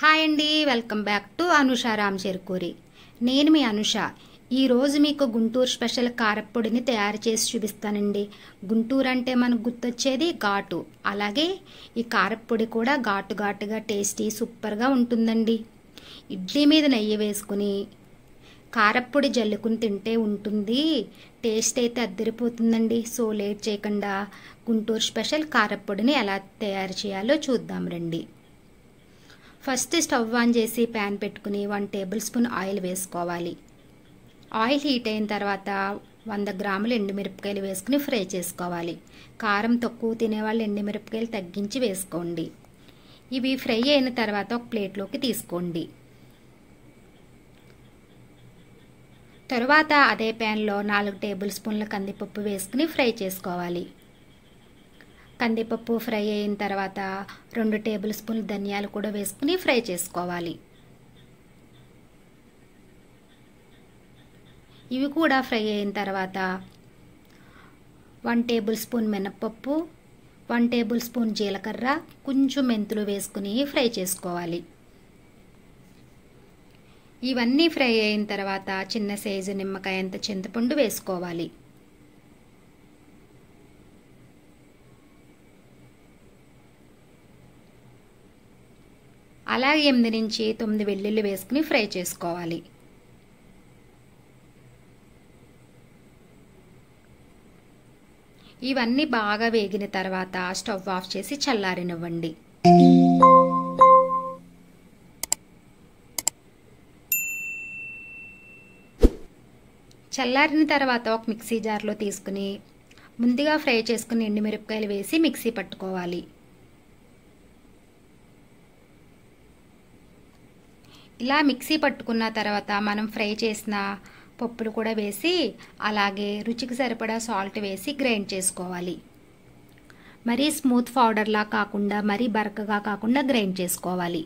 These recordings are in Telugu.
హాయ్ అండి, welcome back to Anusha Ram Cherukuri. నేను మీ అనుష. ఈరోజు మీకు గుంటూరు స్పెషల్ కారప్పొడిని తయారు చేసి చూపిస్తానండి. గుంటూరు అంటే మనకు గుర్తొచ్చేది ఘాటు. అలాగే ఈ కారప్పొడి కూడా ఘాటుగా టేస్టీ సూపర్గా ఉంటుందండి. ఇడ్లీ మీద నెయ్యి వేసుకుని కారప్పొడి జల్లుకుని తింటే ఉంటుంది. టేస్ట్ అయితే అద్దరిపోతుందండి. సో లేట్ చేయకుండా గుంటూరు స్పెషల్ కారప్పొడిని ఎలా తయారు చేయాలో చూద్దాం రండి. ఫస్ట్ స్టవ్ ఆన్ చేసి ప్యాన్ పెట్టుకుని 1 టేబుల్ స్పూన్ ఆయిల్ వేసుకోవాలి. ఆయిల్ హీట్ అయిన తర్వాత 100 గ్రాములు ఎండుమిరపకాయలు వేసుకుని ఫ్రై చేసుకోవాలి. కారం తక్కువ తినేవాళ్ళు ఎండుమిరపకాయలు తగ్గించి వేసుకోండి. ఇవి ఫ్రై అయిన తర్వాత ఒక ప్లేట్లోకి తీసుకోండి. తరువాత అదే ప్యాన్లో 4 టేబుల్ స్పూన్ల కందిపప్పు వేసుకుని ఫ్రై చేసుకోవాలి. కందిపప్పు ఫ్రై అయిన తర్వాత 2 టేబుల్ స్పూన్ల ధనియాలు కూడా వేసుకుని ఫ్రై చేసుకోవాలి. ఇవి కూడా ఫ్రై అయిన తర్వాత 1 టేబుల్ స్పూన్ మినప్పప్పు, 1 టేబుల్ స్పూన్ జీలకర్ర, కొంచెం మెంతులు వేసుకుని ఫ్రై చేసుకోవాలి. ఇవన్నీ ఫ్రై అయిన తర్వాత చిన్న సైజు నిమ్మకాయ అంత చింతపండు వేసుకోవాలి. అలాగే 8 నుంచి 9 వెల్లుల్లి వేసుకుని ఫ్రై చేసుకోవాలి. ఇవన్నీ బాగా వేగిన తర్వాత స్టవ్ ఆఫ్ చేసి చల్లారనివ్వండి. చల్లారిన తర్వాత ఒక మిక్సీ జార్లో తీసుకుని ముందుగా ఫ్రై చేసుకుని ఎండుమిరపకాయలు వేసి మిక్సీ పట్టుకోవాలి. ఇలా మిక్సీ పట్టుకున్న తర్వాత మనం ఫ్రై చేసిన పప్పులు కూడా వేసి అలాగే రుచికి సరిపడా సాల్ట్ వేసి గ్రైండ్ చేసుకోవాలి. మరీ స్మూత్ పౌడర్లా కాకుండా మరీ బరకగా కాకుండా గ్రైండ్ చేసుకోవాలి.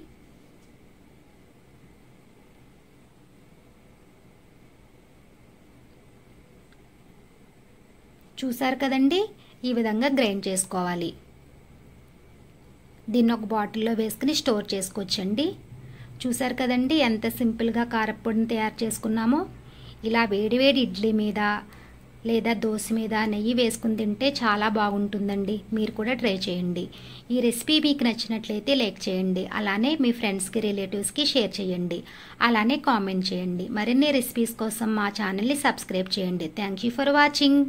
చూసారు కదండి, ఈ విధంగా గ్రైండ్ చేసుకోవాలి. దీన్ని ఒక బాటిల్లో వేసుకుని స్టోర్ చేసుకోవచ్చండి. చూసారు కదండి ఎంత సింపుల్గా కారప్పొడిని తయారు చేసుకున్నామో. ఇలా వేడివేడి ఇడ్లీ మీద లేదా దోశ మీద నెయ్యి వేసుకుని తింటే చాలా బాగుంటుందండి. మీరు కూడా ట్రై చేయండి. ఈ రెసిపీ మీకు నచ్చినట్లయితే లైక్ చేయండి. అలానే మీ ఫ్రెండ్స్కి రిలేటివ్స్కి షేర్ చేయండి. అలానే కామెంట్ చేయండి. మరిన్ని రెసిపీస్ కోసం మా ఛానల్ని సబ్స్క్రైబ్ చేయండి. Thank you for watching.